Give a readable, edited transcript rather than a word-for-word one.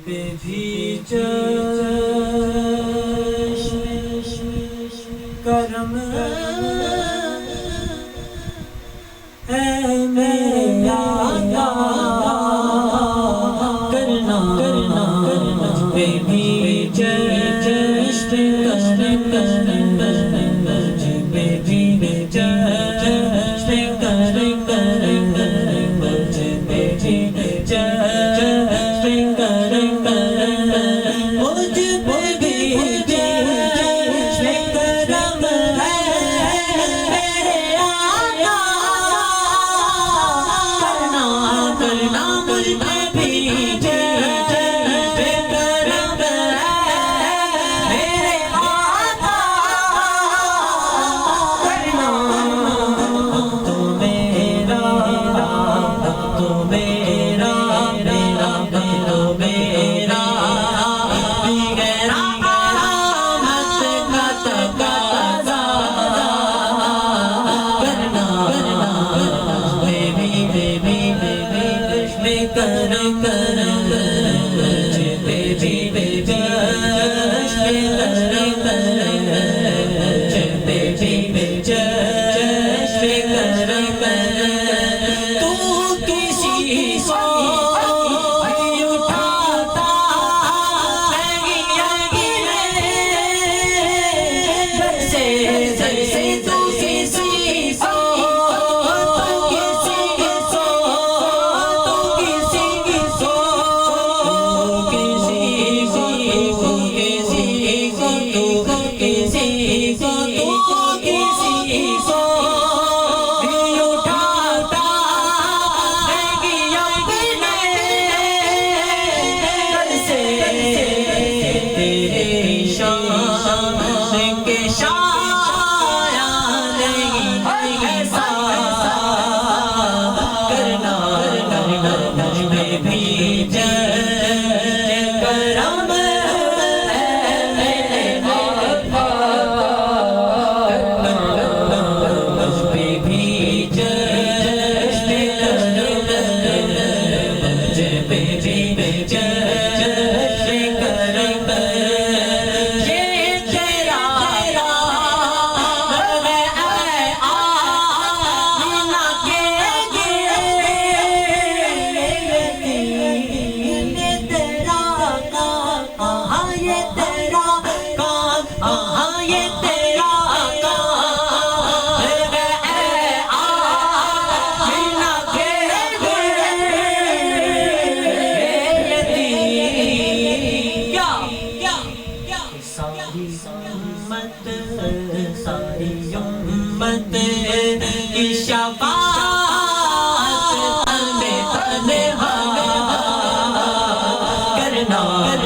پہ بھی جشن کرم ہے میرا کرنا مجھ پہ بھی جشن مجھ پہ بھی جشن مجھ پہ بھی جشن مجھ پہ بھی جشن کرم ہے میرے آقا کرنا مجھ پہ بھی جشن کرم ہے میرے آقا کرنا تو میرا تو میرا تو میرا ساری امت کی شفاعت تنہا کرنا